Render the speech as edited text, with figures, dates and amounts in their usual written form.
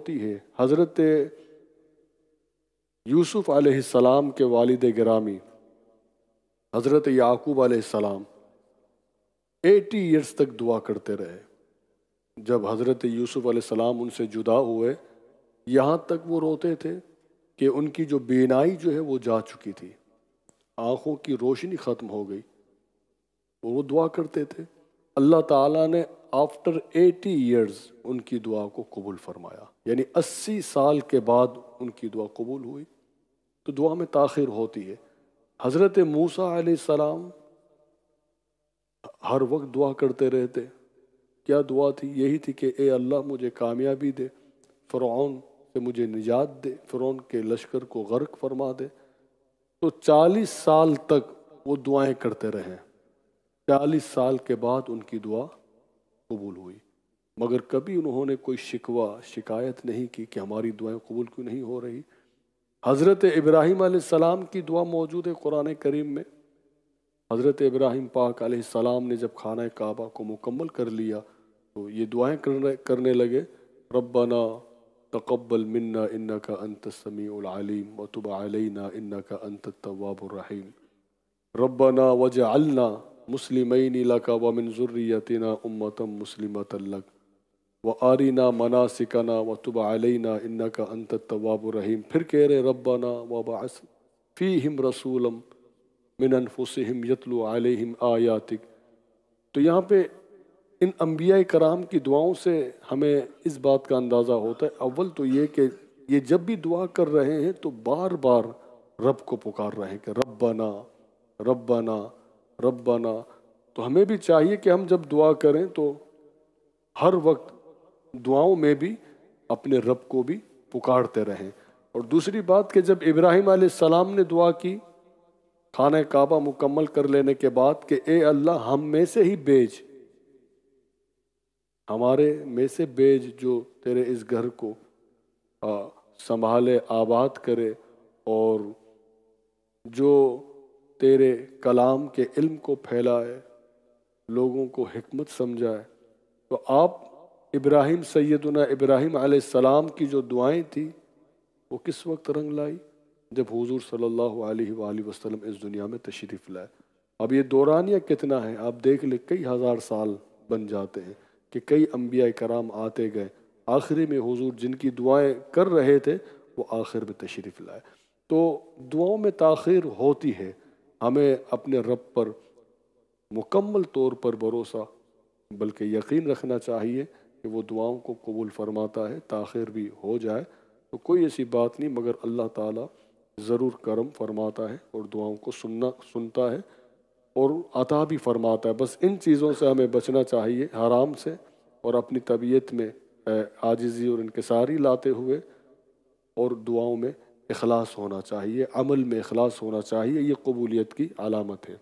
ہوتی ہے حضرت یوسف علیہ السلام کے والد گرامی حضرت یعقوب علیہ السلام 80 ایئرس تک دعا کرتے رہے. جب حضرت یوسف علیہ السلام ان سے جدا ہوئے یہاں تک وہ روتے تھے کہ ان کی جو بینائی جو ہے وہ جا چکی تھی، آنکھوں کی روشنی ختم ہو گئی. وہ دعا کرتے تھے. اللہ تعالیٰ نے آفٹر 80 ایئرز ان کی دعا کو قبول فرمایا، یعنی 80 سال کے بعد ان کی دعا قبول ہوئی. تو دعا میں تاخیر ہوتی ہے. حضرت موسیٰ علیہ السلام ہر وقت دعا کرتے رہتے. کیا دعا تھی؟ یہی تھی کہ اے اللہ مجھے کامیابی دے، فرعون سے مجھے نجات دے، فرعون کے لشکر کو غرق فرما دے. تو 40 سال تک وہ دعائیں کرتے رہے. 40 سال کے بعد ان کی دعا قبول ہوئی، مگر کبھی انہوں نے کوئی شکایت نہیں کی کہ ہماری دعائیں قبول کیوں نہیں ہو رہی. حضرت ابراہیم علیہ السلام کی دعا موجود ہے قرآن کریم میں. حضرت ابراہیم پاک علیہ السلام نے جب خانہ کعبہ کو مکمل کر لیا تو یہ دعائیں کرنے لگے. ربنا تقبل منا انک انت السمیع العلیم وتب علینا انک انت التواب الرحیم ربنا وجعلنا مسلمین لک ومن ذریتنا امة مسلمة لک وآرنا مناسکنا وتب علینا انک انت التواب الرحیم. پھر کہہ رہے ربنا وبعث فیہم رسولا من انفسہم یتلو علیہم آیاتک. تو یہاں پہ ان انبیاء کرام کی دعاؤں سے ہمیں اس بات کا اندازہ ہوتا ہے. اول تو یہ کہ یہ جب بھی دعا کر رہے ہیں تو بار بار رب کو پکار رہے ہیں کہ ربنا ربنا ربنا. تو ہمیں بھی چاہیے کہ ہم جب دعا کریں تو ہر وقت دعاؤں میں بھی اپنے رب کو بھی پکارتے رہیں. اور دوسری بات کہ جب ابراہیم علیہ السلام نے دعا کی خانہ کعبہ مکمل کر لینے کے بعد کہ اے اللہ ہم میں سے ہی بیج، ہمارے میں سے بیج جو تیرے اس گھر کو سنبھالے آباد کرے اور جو تیرے کلام کے علم کو پھیلائے، لوگوں کو حکمت سمجھائے. تو آپ سیدنا ابراہیم علیہ السلام کی جو دعائیں تھیں وہ کس وقت رنگ لائی؟ جب حضور صلی اللہ علیہ وآلہ وسلم اس دنیا میں تشریف لائے. اب یہ دورانیہ کتنا ہے آپ دیکھ لیں، کئی ہزار سال بن جاتے ہیں کہ کئی انبیاء کرام آتے گئے، آخری میں حضور جن کی دعائیں کر رہے تھے وہ آخر میں تشریف لائے. تو دعاؤں میں تاخیر ہوتی ہے. ہمیں اپنے رب پر مکمل طور پر بھروسہ بلکہ یقین رکھنا چاہیے کہ وہ دعاؤں کو قبول فرماتا ہے. تاخیر بھی ہو جائے تو کوئی ایسی بات نہیں، مگر اللہ تعالیٰ ضرور کرم فرماتا ہے اور دعاؤں کو سنتا ہے اور عطا بھی فرماتا ہے. بس ان چیزوں سے ہمیں بچنا چاہیے، حرام سے، اور اپنی طبیعت میں عاجزی اور انکساری لاتے ہوئے، اور دعاؤں میں اخلاص ہونا چاہیے، عمل میں اخلاص ہونا چاہیے. یہ قبولیت کی علامت ہے.